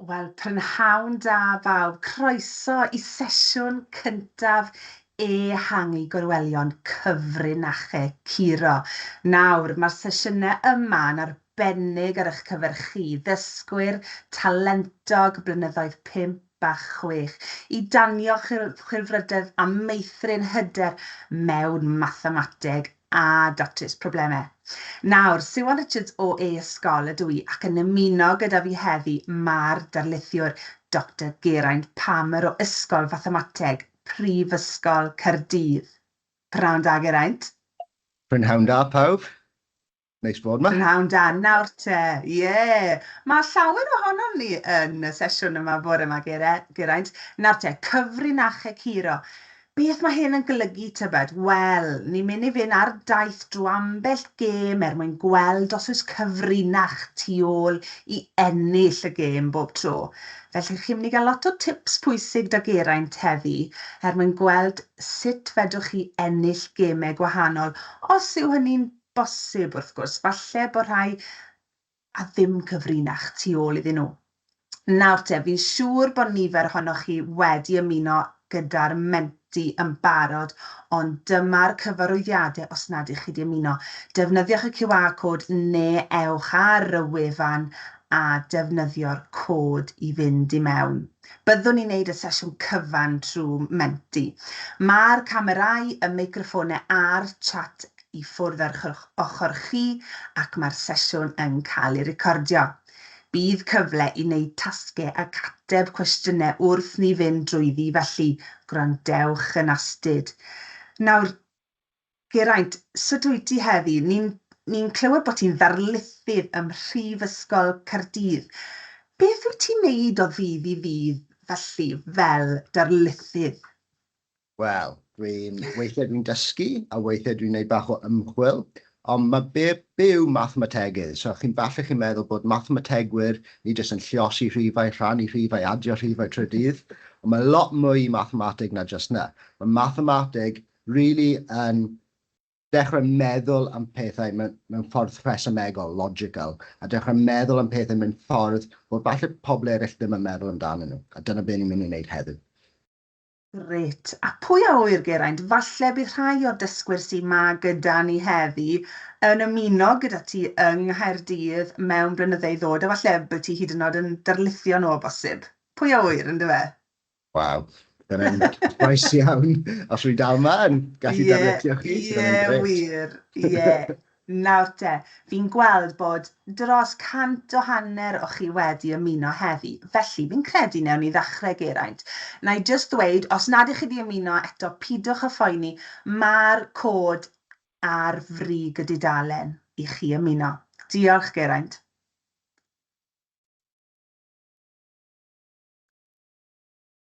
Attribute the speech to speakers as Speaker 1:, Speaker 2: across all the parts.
Speaker 1: Wel, prynhawn da bawb, croeso i sesiwn cyntaf E-hangu Gorwelion Cyfrinachau Curo. Nawr, mae'r sesiynau yma'n arbennig ar eich cyfer chi, ddysgwyr talentog blynyddoedd 5 a 6, i danio chwilfrydedd a meithrin hyder mewn mathemateg a datrys problemau. Nawr, Siwan Richards o e-sgol ydw i ac yn ymuno gyda fi heddi mae'r darlithiwr Dr Geraint Palmer o Ysgol Mathemateg, Prifysgol Caerdydd. Pnawn da, Geraint.
Speaker 2: Prynhawn da pawb. Neis bod yma.
Speaker 1: Prynhawn da, nawr te, ie. Mae llawer ohonon ni yn y sesiwn yma bore yma, Geraint. Nawr te, Cyfrinachau Curo. Beth mae hyn yn golygu tybed? Wel, ni'n mynd i fynd ar daith drwy ambell gêm mwyn gweld os oes cyfrinach tu ôl i ennill y gêm bob tro. Felly chi'n mynd i gael lot o tips pwysig da Geraint heddi mwyn gweld sut fedrwch chi ennill gemau gwahanol, os yw hynny'n bosib wrth gwrs, falle bod rhai a ddim cyfrinach tu ôl iddyn nhw. Nawr te, fi'n siŵr bod nifer ohonoch chi wedi ymuno gyda'r menti yn barod, ond dyma'r cyfarwyddiadau os nad ych chi wedi ymuno. Defnyddiwch y QR code neu ewch ar y wefan a defnyddio'r cod i fynd i mewn. Byddwn ni'n neud y sesiwn cyfan trwy menti. Mae'r camerau, y meicroffonnau a'r chat i ffwrdd ar ochr chi ac mae'r sesiwn yn cael ei recordio. Bydd cyfle i wneud tasgau ac ateb cwestiynau wrth ni fynd drwyddi, felly gwrandewch yn astyd. Nawr, Geraint, sut wyt ti heddi? Ni'n clywed bod ti'n ddarlithydd ym Mhrifysgol Caerdydd. Beth wyt ti'n neud o ddydd i ddydd felly fel darlithydd?
Speaker 2: Wel, weithiau dwi'n dysgu a weithiau dwi'n gwneud bach o ymchwil, ond mae be yw mathemategydd? So chi'n meddwl bod mathemategwyr ni jyst yn lliosi rhifau, rhannu rhifau, adio rhifau trydydd, ond mae lot mwy mathemateg na jyst na. Mae mathemateg really yn dechrau meddwl am pethau mewn ffordd rhesymegol, logical, a dechrau meddwl am pethau mewn ffordd bod falle pobl eraill ddim yn meddwl amdanyn nhw. A dyna beth ni'n mynd i wneud heddiw.
Speaker 1: Grêt. A pwy a wyr, Geraint, falle bydd rhai o'r dysgwyr sy'n ma gyda ni heddi yn ymuno gyda ti yng Nghaerdydd mewn blynyddoedd ddod, a falle bydd ti hyd yn oed yn darlithio nhw o bosib. Pwy a wyr, yn dyfe?
Speaker 2: Waw, dyna'n gwaith iawn. Os rwy'n dal yma yn gallu darlithio chi,
Speaker 1: Ie, wir, ie. Nawr te, fi'n gweld bod dros 150 o chi wedi ymuno heddi, felly fi'n credu newn ni ddechrau, Geraint. Na i jyst dweud, os nad ych chi wedi ymuno eto, pidwch y phoeni, mae'r cod ar frig y dudalen i chi ymuno. Diolch, Geraint.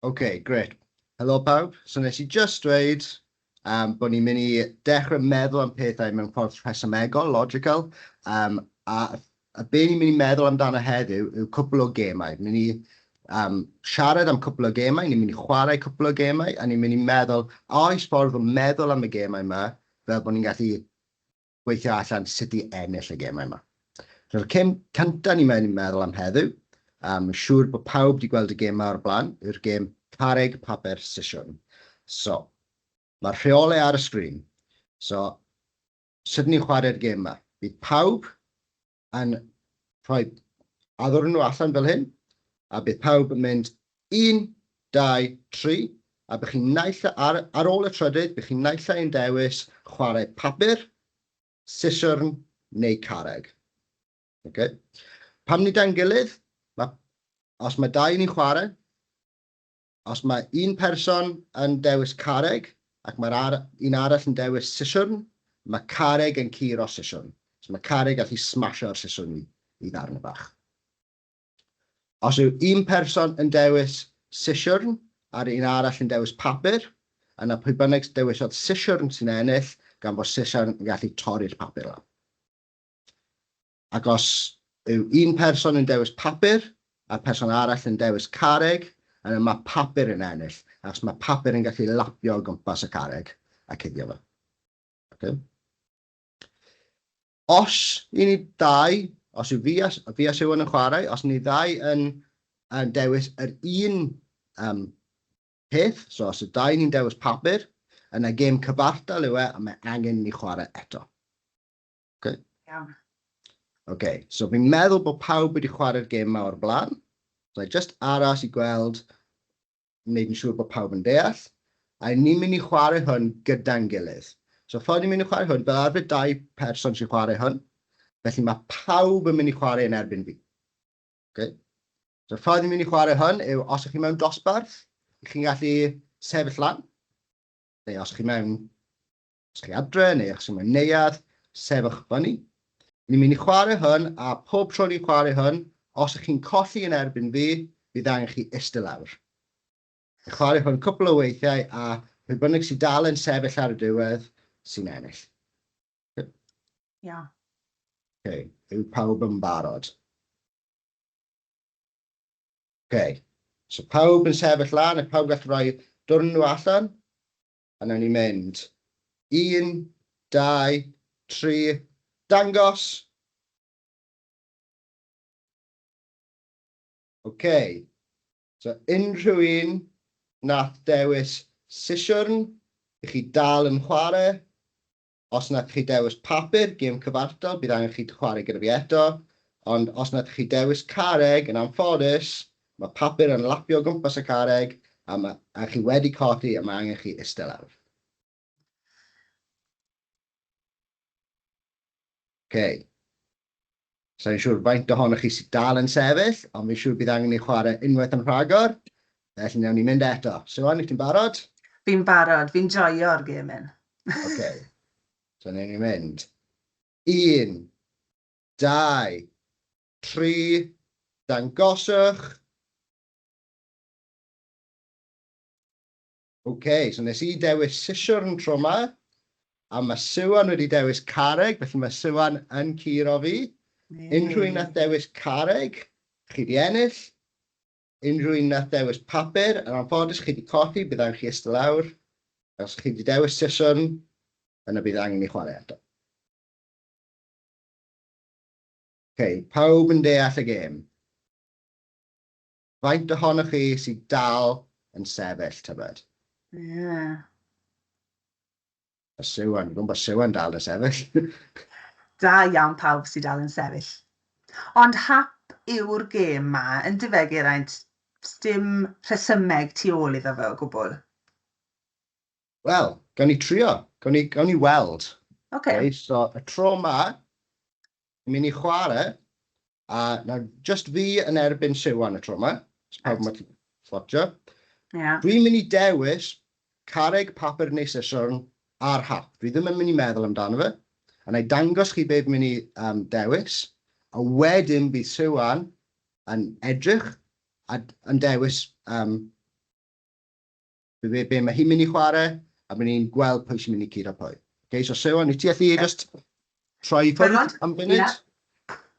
Speaker 2: OK, great. Helo pawb. So nes i just dweud bod ni'n mynd i dechrau meddwl am pethau mewn ffordd rhesymegol, logical, a be ni'n mynd i meddwl amdano heddiw yw cwbl o gemau. Ni'n mynd i siarad am cwbl o gemau, ni'n mynd i chwarae cwbl o gemau, a ni'n mynd i meddwl, oes ffordd o meddwl am y gemau yma, fel bod ni'n gallu gweithio allan sut i ennill y gemau yma. So, cyn cyntaf ni'n mynd i meddwl am heddiw, siŵr bod pawb wedi gweld y gemau o'r blaen, yw'r gem carreg, papur, sisiwn. So, mae'r rheolau ar y sgrin. So, sut ni'n chwarae'r gem yma? Bydd pawb yn rhoi addor nhw allan fel hyn, a bydd pawb yn mynd 1, 2, 3, a bydd chi'n naill ar ôl y trydydd, bydd chi'n naill ein dewis chwarae papur, sisiwn neu carreg. Okay? Pam ni da'n gilydd, os mae dau ni'n chwarae, os mae un person yn dewis carreg, ac mae'r un arall yn dewis sisiwn, mae carreg yn curo sisiwn. So mae carreg gallu smasio'r sisiwn i ddarn bach. Os yw un person yn dewis sisiwn, a'r un arall yn dewis papur, yna pwy bynnag dewisodd sisiwn sy'n ennill, gan bod sisiwn yn gallu torri'r papur lan. Ac os yw un person yn dewis papur, a'r person arall yn dewis carreg, yna mae papur yn ennill, achos mae papur yn gallu lapio o gwmpas y carreg a cuddio fo. Okay. Os i ni ddau, os yw fi a Siwan yn chwarae, os ni ddau yn yn dewis yr un peth, so os y dau ni'n dewis papur, yna gêm cyfartal yw a mae angen ni chwarae eto. Okay.
Speaker 1: Iawn.
Speaker 2: Okay, so fi'n meddwl bod pawb wedi chwarae'r gêm yma o'r blaen. So just aros I gweld, wneud yn siŵr bod pawb yn deall. A ni'n mynd I chwarae hwn gyda'n gilydd. So ffordd ni'n mynd I chwarae hwn, fel arfer dau person sy'n chwarae hwn. Felly mae pawb yn mynd I chwarae yn erbyn fi. Okay. So ffordd ni'n mynd I chwarae hwn yw, os ych chi mewn dosbarth, chi'n gallu sefyll lan. Neu os chi mewn, os chi adre, neu os chi mewn neuadd, sefyll fyny. Ni'n mynd I chwarae hwn, a pob tro ni'n chwarae hwn, os ych chi'n colli yn erbyn fi, bydd angen chi iste lawr. Ni'n chwarae hwn cwpl o weithiau, a pe bynnag sy'n dal yn sefyll ar y diwedd, sy'n ennill.
Speaker 1: Ia.
Speaker 2: Okay. Yw pawb yn barod. Okay. So pawb yn sefyll lan, a pawb gallu rhoi dwrn nhw allan, a nawn ni'n mynd 1, 2, 3, dangos. Okay. So unrhyw un nath dewis sisiwrn, I chi dal yn chwarae. Os nath chi dewis papur, gêm cyfartal, bydd angen chi chwarae gyda fi eto. Ond os nath chi dewis carreg, yn anffodus, mae papur yn lapio gwmpas y carreg, a chi wedi colli, a mae angen chi iste lawr. Okay. So fi'n siŵr faint ohonoch chi sy'n dal yn sefyll, ond fi'n siŵr bydd angen ni chwarae unwaith yn rhagor. Felly newn ni mynd eto. Siwan, wyt ti'n barod?
Speaker 1: Fi'n barod, fi'n joio'r gêm hyn.
Speaker 2: Okay. So newn ni mynd. 1, 2, 3, dangoswch. Okay, so nes I dewis sisiwrn tro yma, a mae Siwan wedi dewis carreg, felly mae Siwan yn curo fi. Unrhyw un nath dewis carreg, chi di ennill. Unrhyw un nath dewis papur, yn anffodus chi di colli, bydd angen chi iste lawr. Os chi di dewis sisiwrn, yna bydd angen I chwarae eto. Okay, pawb yn deall y gêm. Faint ohonoch chi sy'n dal yn sefyll, tybed?
Speaker 1: Ie.
Speaker 2: Y Siwan, dwi'n bod Siwan dal yn sefyll.
Speaker 1: Da iawn pawb sydd dal yn sefyll. Ond hap yw'r gêm ma, yn dyfe Geraint, dim rhesymeg tu ôl iddo fe o gwbl.
Speaker 2: Wel, gawn ni trio, gawn ni weld.
Speaker 1: Okay.
Speaker 2: So, y tro yma, ni'n mynd I chwarae, a nawr, just fi yn erbyn Siwan y tro yma. So, pawb yma fflotio.
Speaker 1: Yeah.
Speaker 2: Dwi'n mynd I dewis carreg, papur neu sisiwrn a'r hap. Fi ddim yn mynd I meddwl amdano fe. A na I dangos chi beth mynd I dewis. A wedyn bydd Siwan yn edrych yn dewis be mae hi'n mynd I chwarae, a bydd ni'n gweld pwy sy'n mynd I curo pwy. Okay, so Siwan, I ti allu just troi ffwrdd am funud?
Speaker 1: Yeah.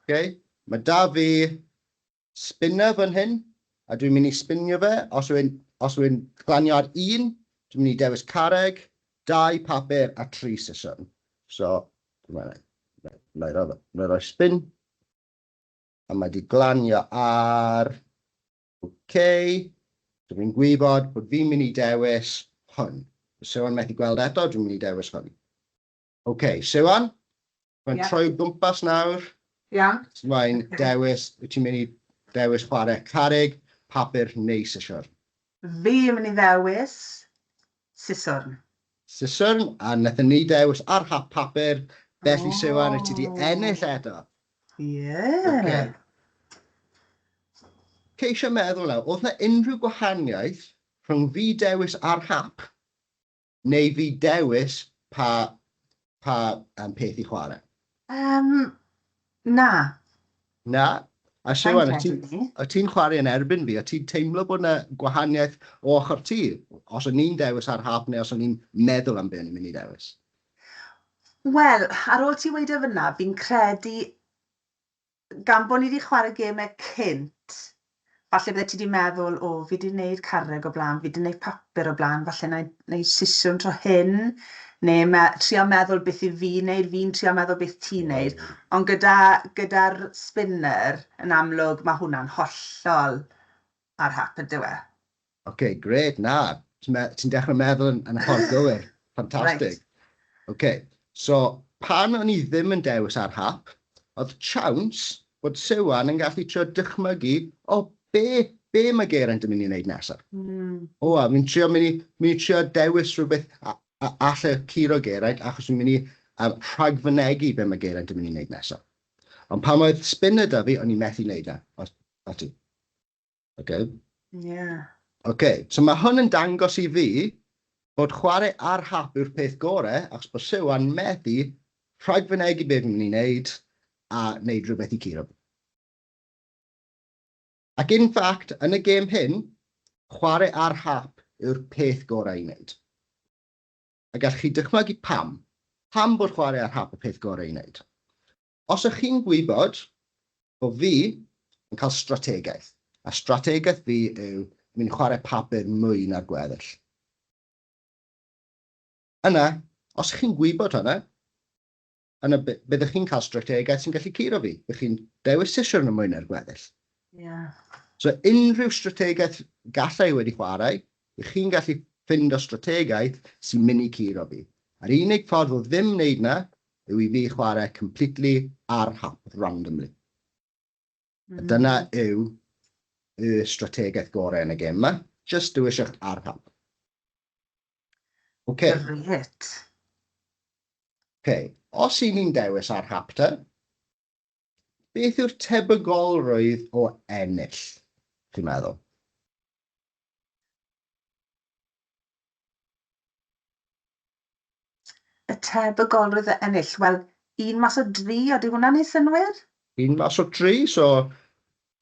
Speaker 2: Okay. Mae da fi spinner fan hyn, a dwi'n mynd I spinio fe. Os yw'n glanio ar 1, dwi'n mynd I dewis carreg, 2 papur a 3 sisiwrn. So, na I roi spin. A mae di glanio ar... Okay. So fi'n gwybod bod fi'n mynd I dewis hwn. Siwan methu gweld eto, dwi'n mynd I dewis hwn. Okay, Siwan, mae'n troi gwmpas nawr.
Speaker 1: Iawn.
Speaker 2: Mae'n dewis, wyt ti'n mynd I dewis chwarae carreg, papur neu sisiwrn.
Speaker 1: Fi yn mynd I ddewis siswrn.
Speaker 2: Siswrn, a wnaethon ni dewis ar hap papur, felly Siwan, wyt ti di ennill eto.
Speaker 1: Ie.
Speaker 2: Ceisio meddwl nawr, oedd na unrhyw gwahaniaeth rhwng fi dewis ar hap neu fi dewis pa peth I chwarae?
Speaker 1: Na.
Speaker 2: Na? A Siwan,
Speaker 1: Faint
Speaker 2: o ti'n chwarae yn erbyn fi, o ti'n teimlo bod yna gwahaniaeth o ochr ti? Os o'n i'n dewis ar hap neu os o'n i'n meddwl am beth ni'n mynd I dewis?
Speaker 1: Wel, ar ôl ti weud o fyna, fi'n credu gan bod ni wedi chwarae gemau cynt, falle bydde ti wedi meddwl, fi wedi gwneud carreg o blaen, fi wedi gwneud papur o blaen, falle neu sisiwrn tro hyn, neu trio meddwl beth I fi wneud, fi'n trio meddwl beth ti'n wneud. Ond gyda'r spinner, yn amlwg, mae hwnna'n hollol ar hap ydyw e.
Speaker 2: OK, gret, na. Ti'n dechrau meddwl yn y ffordd gywir. Ffantastig.
Speaker 1: Right.
Speaker 2: OK, so pan o'n i ddim yn dewis ar hap, oedd chance bod Siwan yn gallu trio dychmygu o be mae Geraint yn mynd i wneud nesaf. O, mi'n trio dewis rhywbeth all y Curo Geraint achos mi'n mynd i rhagfynegu be mae Geraint yn mynd i wneud nesaf. Ond pan oedd spinner da fi, o'n i'n methu wneud na. O ti. OK.
Speaker 1: Yeah.
Speaker 2: OK, so mae hwn yn dangos i fi bod chwarae ar hap yw'r peth gorau achos bod Siwan methu rhagfynegu be fi'n mynd i wneud a wneud rhywbeth i Curo. Ac in fact, yn y gêm hyn, chwarae ar hap yw'r peth gorau i wneud. A gallwch chi dychmygu pam bod chwarae ar hap y peth gorau i wneud. Os ych chi'n gwybod bod fi yn cael strategaeth, a strategaeth fi yw mynd chwarae papur mwy na'r gweddill. Yna, os ych chi'n gwybod hynna, yna byddwch chi'n cael strategaeth sy'n gallu curo fi. Byddwch chi'n dewis siswrn yn mwy na'r gweddill.
Speaker 1: Yeah.
Speaker 2: So unrhyw strategaeth gallai wedi chwarae, ych chi'n gallu ffind o strategaeth sy'n mynd i curo fi. A'r unig ffordd o ddim wneud na yw i fi chwarae completely ar hap, randomly. Dyna yw y strategaeth gorau yn y gêm yma. Just dewiswch ar hap. OK.
Speaker 1: Great.
Speaker 2: OK. Os i ni'n dewis ar hap ta, beth yw'r tebygolrwydd o ennill, chi'n meddwl?
Speaker 1: Y tebygolrwydd o ennill. Wel, 1 mas o 3, ydy hwnna'n ei synwyr?
Speaker 2: 1 mas o 3, so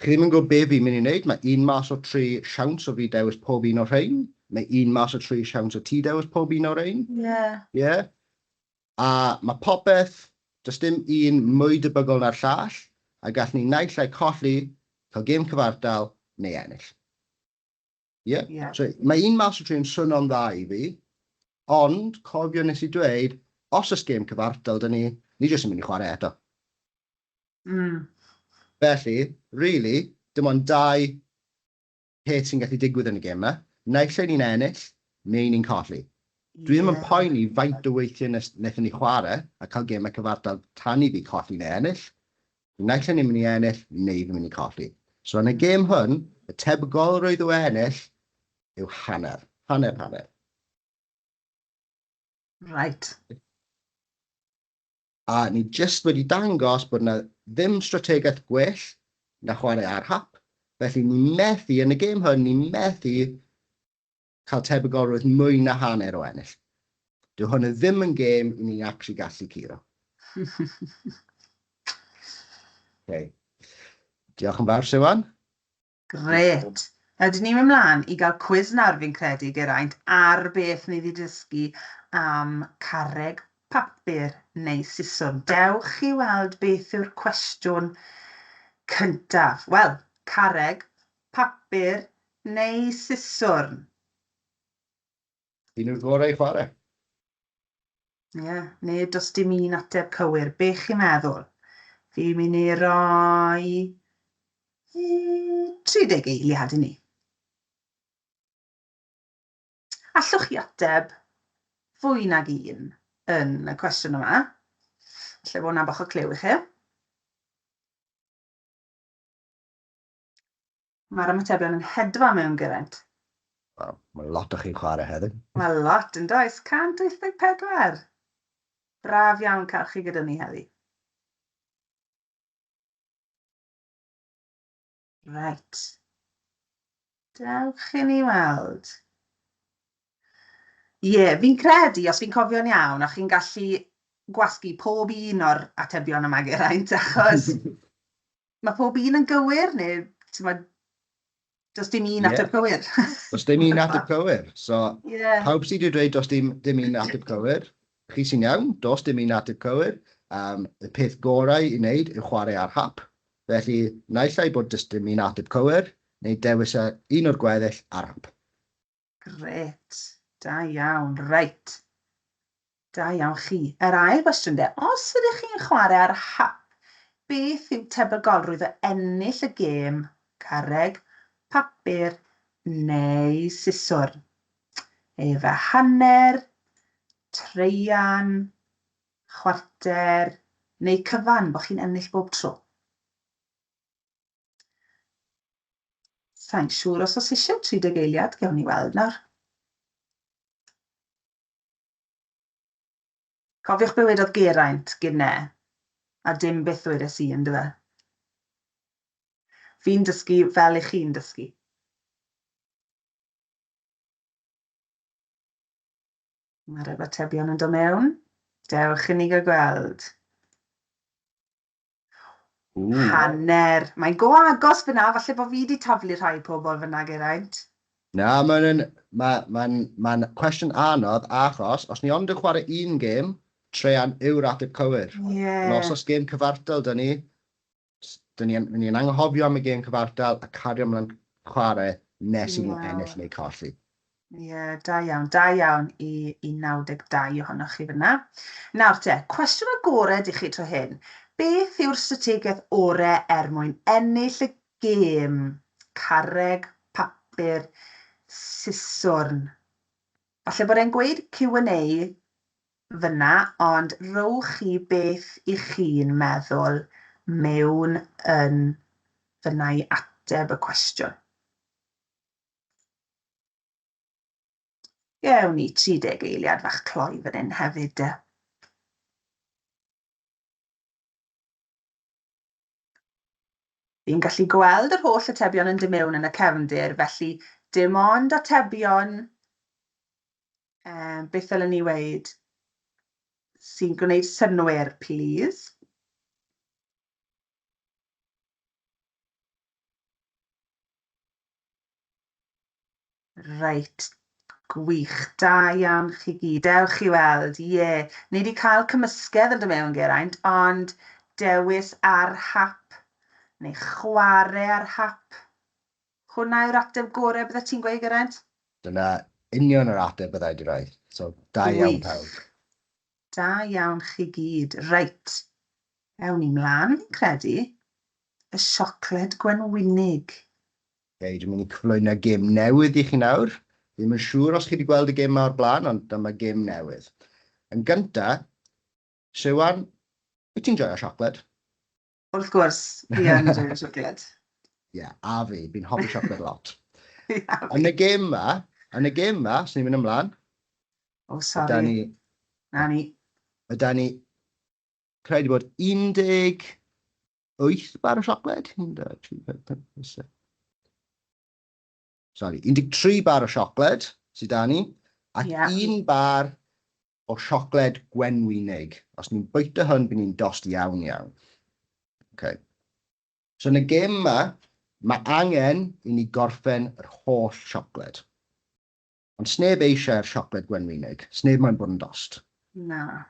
Speaker 2: chi ddim yn gwybod be fi'n mynd i wneud. Mae 1 mas o 3 siawns o fi dewis pob un o'r rhain. Mae 1 mas o 3 siawns o ti dewis pob un o'r rhain.
Speaker 1: Yeah.
Speaker 2: A mae popeth, does dim un mwy debygol na'r llall, a gall ni naill ai colli, cael gêm cyfartal neu ennill.
Speaker 1: Yeah.
Speaker 2: So mae 1 mas o 3 yn swno'n dda i fi, ond cofio nes i dweud, os ys gêm cyfartal, ni jyst yn mynd i chwarae eto. Felly, really, dim ond 2 peth sy'n gallu digwydd yn y gêm yma. Naill ai ni'n ennill, neu ni'n colli. Dwi ddim yn poeni faint o weithiau wnaethon ni chwarae a cael gemau cyfartal tan i fi colli neu ennill. Naill ai ni'n mynd i ennill, neu fi'n mynd i colli. So yn y gêm hwn, y tebygolrwydd o ennill yw hanner. Hanner.
Speaker 1: Right.
Speaker 2: A ni jyst wedi dangos bod yna ddim strategaeth gwell na chwarae ar hap. Felly ni methu, yn y gêm hwn, ni methu cael tebygolrwydd mwy na hanner o ennill. Dyw hwnna ddim yn gêm i ni actually gallu curo. Okay. Diolch yn fawr, Siwan.
Speaker 1: Gret. Ydyn ni'n mynd mlaen i gael cwis nawr fi'n credu, Geraint, ar beth ni wedi dysgu am carreg papur neu siswrn. Dewch i weld beth yw'r cwestiwn cyntaf. Wel, carreg papur neu siswrn.
Speaker 2: Un yw'r gorau i chwarae.
Speaker 1: Neu does dim un ateb cywir. Be chi'n meddwl? Fi'n mynd i roi 30 eiliad i ni. Allwch chi ateb fwy nag un yn y cwestiwn yma. Lle bod hwnna bach o clyw i chi. Mae'r ymatebion yn hedfa mewn Geraint.
Speaker 2: Mae lot o chi'n chwarae heddiw.
Speaker 1: Mae lot yn does. 184. Braf iawn cael chi gyda ni heddi. Right. Dewch i ni weld. Fi'n credu, os fi'n cofio'n iawn, o'ch chi'n gallu gwasgu pob un o'r atebion yma Geraint, achos mae pob un yn gywir, neu does dim un ateb cywir.
Speaker 2: Does dim un ateb cywir. So, pawb sydd wedi dweud does dim un ateb cywir. Chi sy'n iawn, does dim un ateb cywir. Y peth gorau i wneud yw chwarae ar hap. Felly, naill ai bod does dim un ateb cywir, neu dewis un o'r gweddill ar hap.
Speaker 1: Gret. Da iawn. Reit. Da iawn chi. Yr ail gwestiwn de. Os ydych chi'n chwarae ar hap, beth yw tebygolrwydd o ennill y gêm carreg papur neu siswrn. Efe hanner, treian, chwarter neu cyfan, bod chi'n ennill bob tro. Sa'n siŵr os oes eisiau 30 eiliad, gewn ni weld nawr. Cofiwch be wedodd Geraint gyda, a dim beth wedes i, ynddo fe. Fi'n dysgu fel i chi'n dysgu. Mae'r ymatebion yn dod mewn. Dewch i ni gael gweld. Hanner. Mae'n go agos fyna, falle bod fi wedi taflu rhai pobl fyna, Geraint.
Speaker 2: Na, mae'n cwestiwn anodd achos os ni ond yn chwarae un gêm, treian yw'r ateb cywir. Ond os gêm cyfartal dyn ni'n anghofio am y gêm cyfartal a cario ymlaen chwarae nes i ennill neu colli.
Speaker 1: Ie, da iawn i 92 ohonoch chi fyna. Nawr te, cwestiwn agored i chi tro hyn. Beth yw'r strategaeth orau mwyn ennill y gêm carreg, papur, siswrn? Falle bod e'n gweud Q&A fyna, ond rowch chi beth i chi'n meddwl mewn yn fyna i ateb y cwestiwn. Gewn ni 30 eiliad fach cloi fan hyn hefyd. Fi'n gallu gweld yr holl atebion yn dod mewn yn y cefndir, felly dim ond atebion beth ddylen ni weid sy'n gwneud synnwyr, please. Reit, gwych, da iawn chi gyd. Dewch i weld, ie. Ni wedi cael cymysgedd yn dod mewn, Geraint, ond dewis ar hap, neu chwarae ar hap. Hwna yw'r ateb gorau bydde ti'n gweud, Geraint?
Speaker 2: Dyna union yr ateb byddai wedi rhoi. So, da iawn pawb.
Speaker 1: Da iawn chi gyd. Reit. Ewn ni mlaen, fi'n credu. Y siocled gwenwynig.
Speaker 2: Dwi'n mynd i cyflwyno gêm newydd i chi nawr. Ddim yn siŵr os chi wedi gweld y gêm mawr blaen, ond dyma gêm newydd. Yn gyntaf, Siwan, wyt ti'n joio siocled?
Speaker 1: Wrth gwrs, fi yn joio siocled.
Speaker 2: Ie, a fi, fi'n hoffi siocled lot. Yn y gêm ma, sy'n ni'n mynd ymlaen.
Speaker 1: O, sori. Na ni.
Speaker 2: Yda ni credu bod 18 bar o siocled. 13 bar o siocled sydd da ni, ac 1 bar o siocled gwenwynig. Os ni'n bwyta hwn, bydd ni'n dost iawn. Okay. So yn y gêm yma, mae angen i ni gorffen yr holl siocled. Ond sneb eisiau'r siocled gwenwynig. Sneb mae'n bod yn dost.
Speaker 1: Na.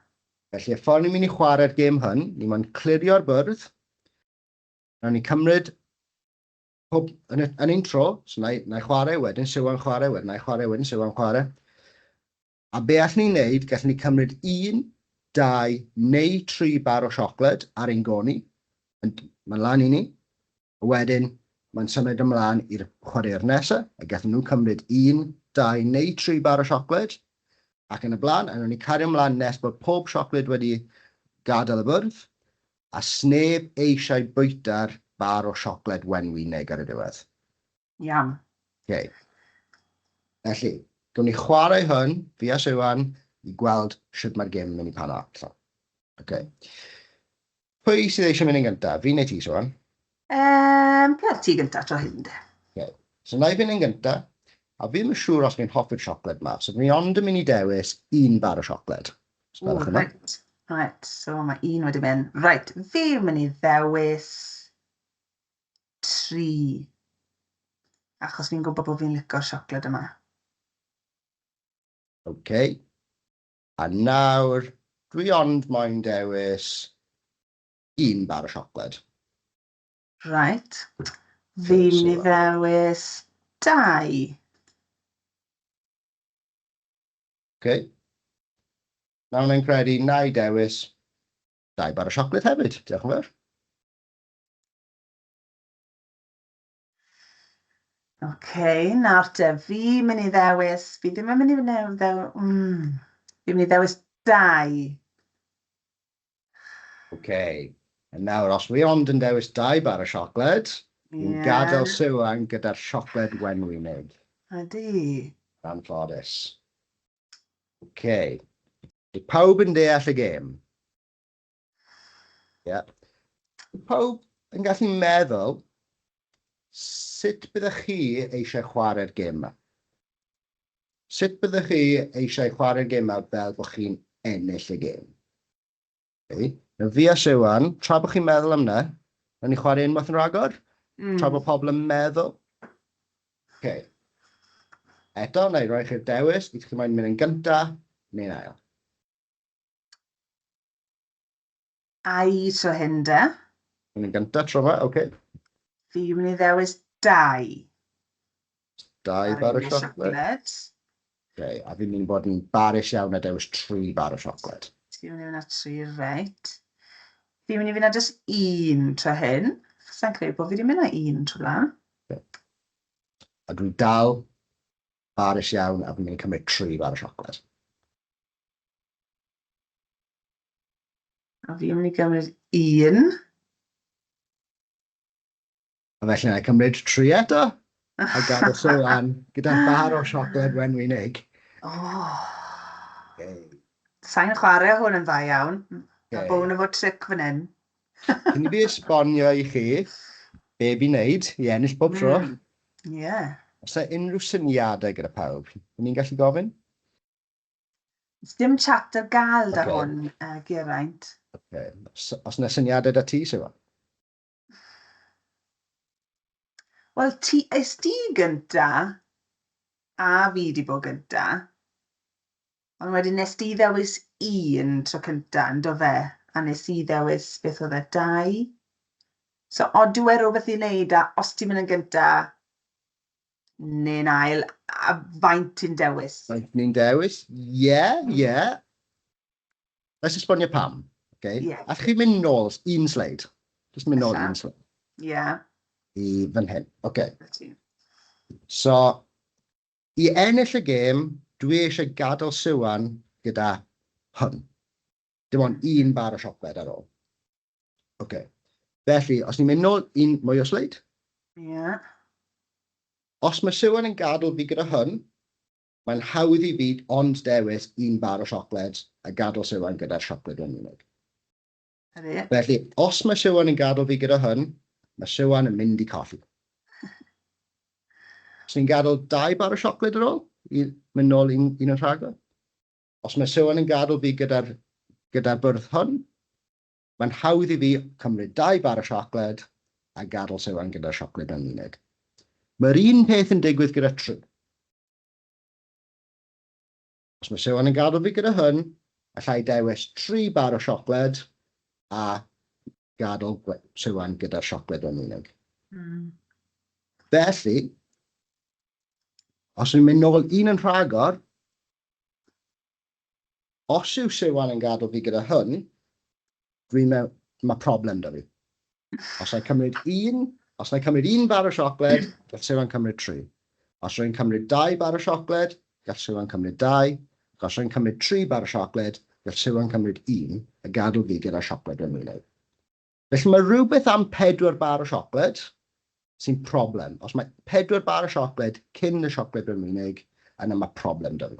Speaker 2: Felly, y ffordd ni'n mynd i chwarae'r gêm hyn, ni'n mynd clirio'r bwrdd. Nawn ni cymryd yn un tro, so na i chwarae wedyn, Siwan chwarae wedyn, na i chwarae wedyn, Siwan chwarae. A be allwn ni'n neud, gallwn ni cymryd 1, 2 neu 3 bar o siocled ar ein goni. Mae'n lan i ni. Wedyn, mae'n symud ymlaen i'r chwarae'r nesaf, a gallwn nhw cymryd 1, 2 neu 3 bar o siocled. Ac yn y blaen, a nhw'n ni cario ymlaen nes bod pob siocled wedi gadael y bwrdd, a sneb eisiau bwyta'r bar o siocled wenwynig ar y diwedd.
Speaker 1: Iawn.
Speaker 2: Okay. Felly, gwn ni chwarae hwn, fi a Siwan, i gweld sut mae'r gêm yn mynd i pan allan. Okay. Pwy sydd eisiau mynd yn gyntaf? Fi neu ti, Siwan?
Speaker 1: Pwy'r ti gyntaf tro hyn, de.
Speaker 2: Okay. So, na i fynd yn gyntaf. A fi ddim yn siŵr os ni'n hoffi'r siocled ma. So, ni ond yn mynd i dewis 1 bar o siocled.
Speaker 1: Right. So, mae 1 wedi mynd. Right. Fi'n mynd i ddewis 3. Achos fi'n gwybod bod fi'n licio'r siocled yma.
Speaker 2: Okay. A nawr, dwi ond moyn dewis 1 bar o siocled.
Speaker 1: Right. Fi'n mynd i ddewis 2.
Speaker 2: Okay. Nawr na'n credu na i dewis 2 bar o siocled hefyd. Diolch yn fawr.
Speaker 1: Nawr te, fi mynd i ddewis, fi ddim yn mynd i fi mynd i ddewis 2.
Speaker 2: Nawr, os wi ond yn dewis 2 bar o siocled, ni'n gadael
Speaker 1: Ie,
Speaker 2: Siwan gyda'r siocled wenwynig.
Speaker 1: ydi.
Speaker 2: Anffodus. Ydy pawb yn deall y gêm? Pawb yn gallu meddwl sut byddech chi eisiau chwarae'r gêm yma? Sut byddech chi eisiau chwarae'r gêm yma fel bod chi'n ennill y gêm? Na fi a Siwan, tra bod chi'n meddwl am na, na ni chwarae unwaith yn rhagor? Tra bod pobl yn meddwl? Eto, na i roi chi'r dewis, bydd chi'n mynd yn gyntaf neu'n ail.
Speaker 1: Ai tro hyn de.
Speaker 2: Mynd yn gyntaf tro yma,
Speaker 1: Fi mynd i ddewis 2.
Speaker 2: 2 bar o siocled. A fi'n mynd i bod yn barus iawn a dewis 3 bar o siocled.
Speaker 1: Ti'n mynd i fynd at 3, reit. Fi'n mynd i fynd at just 1 tro hyn. Sa'n credu bod fi wedi mynd â 1 tro blaen.
Speaker 2: A dwi dal barus iawn a fi'n mynd i cymryd 3 bar o siocled.
Speaker 1: A fi'n mynd i gymryd 1.
Speaker 2: A felly na i cymryd 3 eto. A gadael Siwan gyda'r bar o siocled wenwynig.
Speaker 1: Sa'n chwarae hwn yn dda iawn. A bod yn fod tric fan hyn.
Speaker 2: Cyn i fi esbonio i chi be fi'n neud i ennill bob tro. Os yna unrhyw syniadau gyda pawb, ni'n gallu gofyn?
Speaker 1: Dim chat ar gael da hwn, Geraint.
Speaker 2: Os yna syniadau da ti, Siwan?
Speaker 1: Wel, ys ti gynta, a fi di bod gynta, ond wedyn nes ti ddewis 1 tro cynta, yn do fe, a nes i ddewis beth oedd e, 2. So, odw e rhywbeth i wneud, a os ti'n mynd yn gynta, neu'n ail, a faint ti'n dewis?
Speaker 2: Faint ni'n dewis? Ie. Let's esbonio pam. A chi'n mynd nôl, un sleid. Just mynd nôl un sleid. I fan hyn. So, i ennill y gêm, dwi eisiau gadael Siwan gyda hwn. Dim ond 1 bar o siocled ar ôl. Felly, os ni'n mynd nôl un mwy o sleid, os mae Siwan yn gadael fi gyda hwn, mae'n hawdd i fi ond dewis 1 bar o siocled a gadael Siwan gyda'r siocled wenwynig. Felly, os mae Siwan yn gadael fi gyda hwn, mae Siwan yn mynd i colli. Os ni'n gadael 2 bar o siocled ar ôl, i mynd nôl un yn rhagor. Os mae Siwan yn gadael fi gyda'r bwrdd hwn, mae'n hawdd i fi cymryd 2 bar o siocled a gadael Siwan gyda'r siocled wenwynig. Mae'r un peth yn digwydd gyda 3. Os mae Siwan yn gadael fi gyda hwn, allai dewis 3 bar o siocled a gadael Siwan gyda'r siocled wenwynig. Felly, os ni'n mynd nôl un yn rhagor, os yw Siwan yn gadael fi gyda hwn, mae problem da fi. Os na'n cymryd 1 bar o siocled, gall Siwan cymryd 3. Os rwy'n cymryd 2 bar o siocled, gall Siwan cymryd 2. Os rwy'n cymryd 3 bar o siocled, gall Siwan cymryd 1 a gadael fi gyda'r siocled wenwynig. Felly mae rhywbeth am 4 bar o siocled sy'n problem. Os mae 4 bar o siocled cyn y siocled wenwynig, yna mae problem da fi.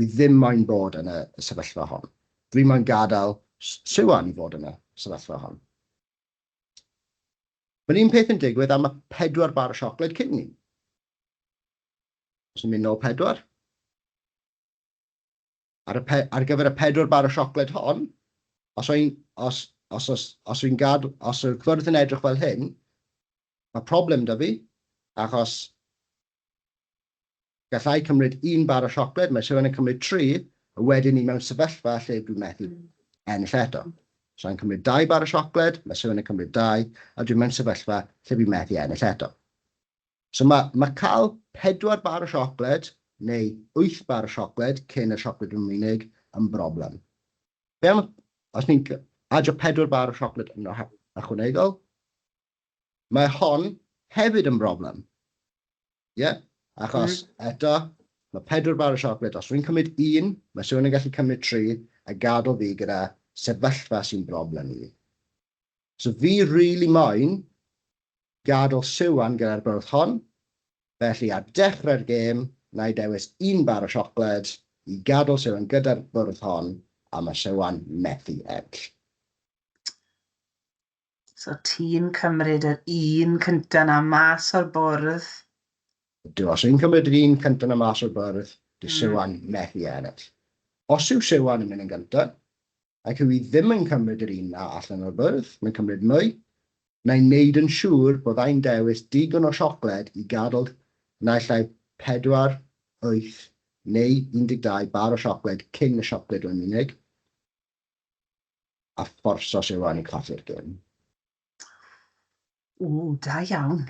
Speaker 2: Dwi ddim moyn bod yn y sefyllfa hon. Dwi moyn gadael Siwan i fod yn y sefyllfa hon. Mae'r un peth yn digwydd am y 4 bar o siocled cyn ni. Os ni'n mynd nôl 4. Ar gyfer y 4 bar o siocled hon, os yw'r cwrdd yn edrych fel hyn, mae problem da fi, achos gallai cymryd 1 bar o siocled, mae Siwan yn cymryd 3, a wedyn ni mewn sefyllfa lle dwi'n methu ennill eto. So yn cymryd 2 bar o siocled, mae Siwan yn cymryd 2, a dwi'n mewn sefyllfa lle dwi'n methu ennill eto. So mae cael 4 bar o siocled, neu 8 bar o siocled cyn y siocled wenwynig yn broblem. Os ni'n adio 4 bar o siocled yn ychwanegol, mae hon hefyd yn broblem. Achos eto, mae 4 bar o siocled. Os rwy'n cymryd 1, mae Siwan yn gallu cymryd 3 a gadael fi gyda sefyllfa sy'n broblem i. So fi really moyn gadael Siwan gyda'r bwrdd hon. Felly ar dechrau'r gêm, na i dewis 1 bar o siocled i gadael Siwan gyda'r bwrdd hon a mae Siwan methu ennill.
Speaker 1: So ti'n cymryd yr un cynta na mas o'r bwrdd.
Speaker 2: Os yw'n cymryd yr un cyntaf na mas o'r bwrdd, dyw Siwan methu ennill. Os yw Siwan yn mynd yn gyntaf, ac yw i ddim yn cymryd yr un na allan o'r bwrdd, mae'n cymryd mwy, na'n neud yn siŵr bod a'n dewis digon o siocled i gadael naill ai 4, 8 neu 12 bar o siocled cyn y siocled o'n unig, a fforso Siwan i colli'r gêm.
Speaker 1: Da iawn.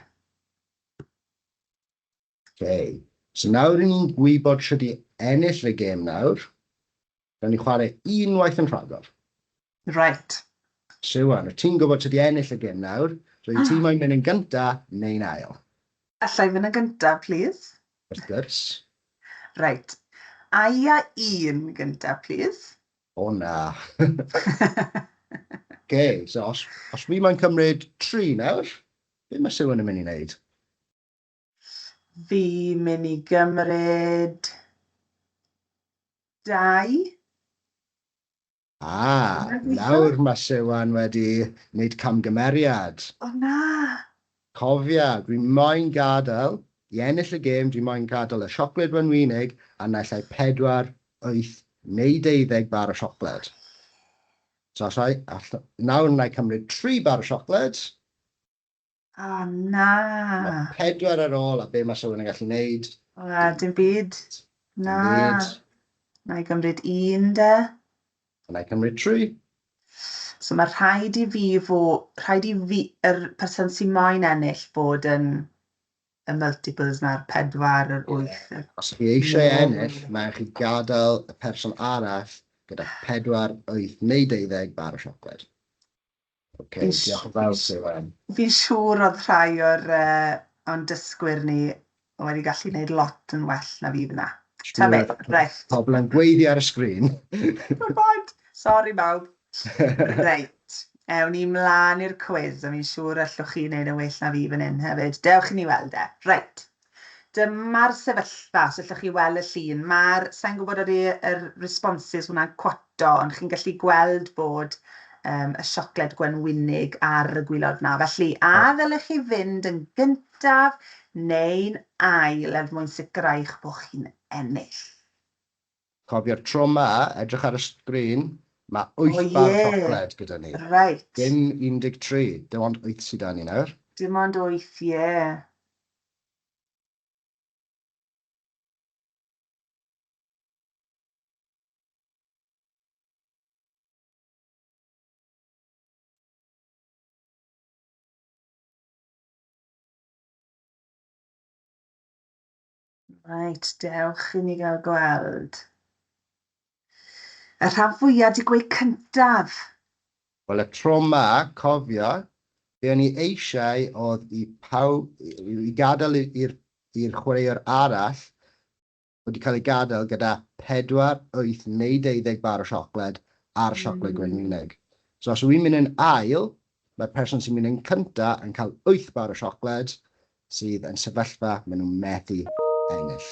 Speaker 2: Okay. So nawr ni'n gwybod sut i ennill y gêm nawr. Rhaid ni chwarae unwaith yn rhagor.
Speaker 1: Right.
Speaker 2: Siwan, wyt ti'n gwybod sut i ennill y gêm nawr? So i ti moyn mynd yn gyntaf neu'n ail?
Speaker 1: Allai fynd yn gyntaf, please?
Speaker 2: Wrth gwrs.
Speaker 1: Right. Aia 1 gyntaf, please?
Speaker 2: O na. Okay, so os fi moyn cymryd 3 nawr, be mae Siwan yn mynd i wneud?
Speaker 1: Fi mynd i gymryd 2.
Speaker 2: Nawr mae Siwan wedi wneud camgymeriad.
Speaker 1: O na!
Speaker 2: Cofia, dwi'n moyn gadael, i ennill y gêm, dwi'n moyn gadael y siocled wenwynig a naill ai 4, 8 neu 12 bar o siocled. So nawr na i cymryd 3 bar o siocled.
Speaker 1: O na!
Speaker 2: Mae 4 ar ôl a be mae Siwan yn gallu wneud.
Speaker 1: Dim byd. Na. Na i gymryd 1 de.
Speaker 2: Na i cymryd 3.
Speaker 1: So mae rhaid i fi, yr person sy'n moyn ennill bod yn y multiples na'r 4, yr 8.
Speaker 2: Os chi eisiau ennill, mae'n chi gadael y person arall gyda 4, 8 neu 12 bar o siocled. Okay, diolch yn fawr Siwan.
Speaker 1: Fi'n siŵr oedd rhai o'n dysgwyr ni wedi gallu gwneud lot yn well na fi fyna. Ta beth, reit.
Speaker 2: Pobl yn gweiddi ar y sgrin.
Speaker 1: Sorry bawb. Reit, ewn ni mlaen i'r quiz, a fi'n siŵr allwch chi wneud yn well na fi fan hyn hefyd. Dewch i ni weld e. Reit. Dyma'r sefyllfa, os allwch chi weld y llun. Sa'n gwybod yr responses hwnna'n cwato, ond chi'n gallu gweld bod y siocled gwenwynig ar y gwylod na. Felly, a ddylech chi fynd yn gyntaf neu'n ail mwyn sicrhau bod chi'n ennill.
Speaker 2: Cofio'r tro yma, edrych ar y sgrin, mae 8 bar siocled gyda ni.
Speaker 1: Right.
Speaker 2: Dim 13, dim ond 8 sydd da ni nawr.
Speaker 1: Dim ond 8, ie. Right, dewch i ni gael gweld. Y rhan fwyaf di gweud cyntaf.
Speaker 2: Wel, y tro yma, cofio, be o'n i eisiau oedd i gadael i'r chwaraewr arall wedi cael ei gadael gyda 4, 8 neu 12 bar o siocled a'r siocled gwenwynig. So os wy'n mynd yn ail, mae'r person sy'n mynd yn cyntaf yn cael 8 bar o siocled sydd yn sefyllfa maen nhw'n methu ennill.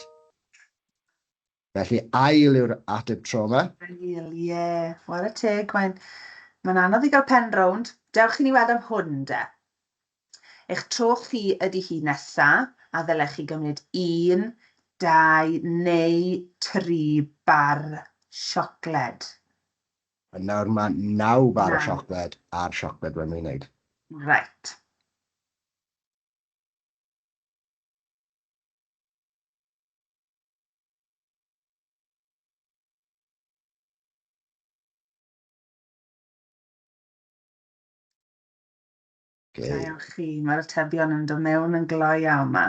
Speaker 2: Felly ail yw'r ateb tro yma.
Speaker 1: Ail, ie. Wara teg, mae'n anodd i gael pen rownd. Dewch i ni weld am hwn, de. Eich tro chi ydy hi nesa, a ddylech chi gymryd 1, 2 neu 3 bar siocled.
Speaker 2: A nawr mae 9 bar o siocled a'r siocled wenwynig.
Speaker 1: Right. Dewch chi, mae'r atebion yn dod mewn yn gloi iawn yma.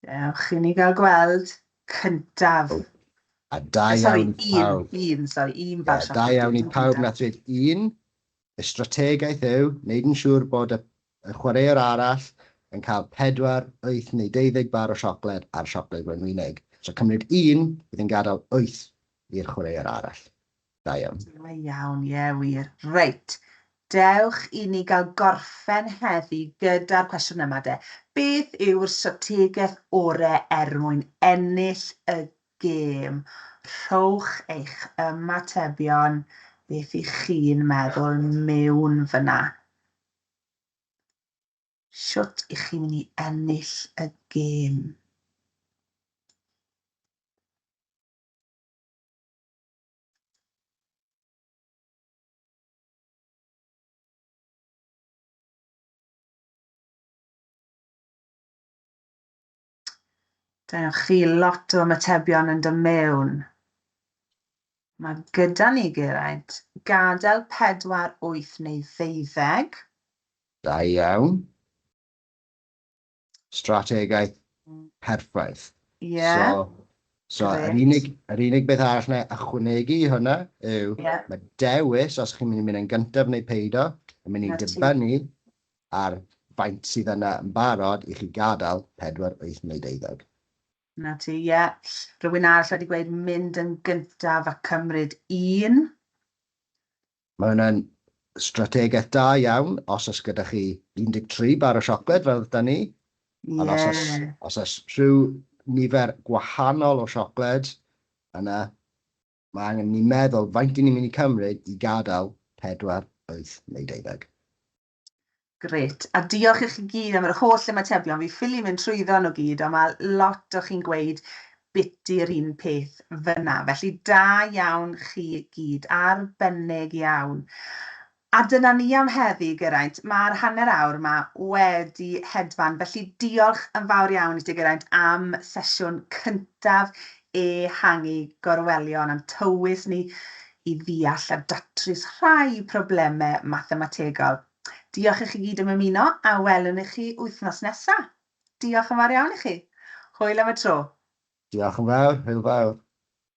Speaker 1: Dewch i ni gael gweld cyntaf.
Speaker 2: A da iawn i pawb.
Speaker 1: Un bar siocled.
Speaker 2: Da iawn i pawb na dweud 1. Y strategaeth yw, wneud yn siŵr bod y y chwaraewr arall yn cael 4, 8 neu 12 bar o siocled ar siocled wenwynig. So cymryd 1, bydd yn gadael 8 i'r chwaraewr arall. Da iawn.
Speaker 1: Da iawn, wir. Reit. Dewch i ni gael gorffen heddi gyda'r cwestiwn yma de. Beth yw'r strategaeth orau mwyn ennill y gêm? Rhowch eich ymatebion beth i chi'n meddwl mewn fyna. Siwt i chi'n mynd i ennill y gêm? Dewch chi lot o ymatebion yn dod mewn. Mae gyda ni Geraint gadael 4, 8 neu 12.
Speaker 2: Da iawn. Strategaeth perffaith.
Speaker 1: Ie.
Speaker 2: So
Speaker 1: Grêt.
Speaker 2: yr unig beth arall na ychwanegu i hwnna yw mae dewis, os chi'n mynd yn gyntaf neu peido, yn mynd i
Speaker 1: 'Na ti.
Speaker 2: dibynnu ar faint sydd yna yn barod i chi gadael 4, 8 neu 12.
Speaker 1: Na ti, ie. Rhywun arall wedi gweud mynd yn gyntaf a cymryd 1.
Speaker 2: Mae hwnna'n strategaeth da iawn os oes gyda chi 13 bar o siocled fel ydyn ni. Ond os oes rhyw nifer gwahanol o siocled, yna mae angen ni meddwl faint i ni'n mynd i cymryd i gadael 4, 8 neu 12.
Speaker 1: Grêt. A diolch i chi gyd am yr holl ymatebion. Fi ffili mynd trwyddo nhw gyd, ond mae lot o chi'n gweud biti'r un peth fyna. Felly da iawn chi gyd, arbennig iawn. A dyna ni am heddi, Geraint. Mae'r hanner awr yma wedi hedfan. Felly diolch yn fawr iawn i ti, Geraint, am sesiwn cyntaf E-hangu Gorwelion am tywys ni i ddeall a datrys rhai problemau mathemategol. Diolch i chi gyd am ymuno a welwn i chi wythnos nesaf. Diolch yn fawr iawn i chi. Hwyl am y tro.
Speaker 2: Diolch yn fawr, hwyl fawr.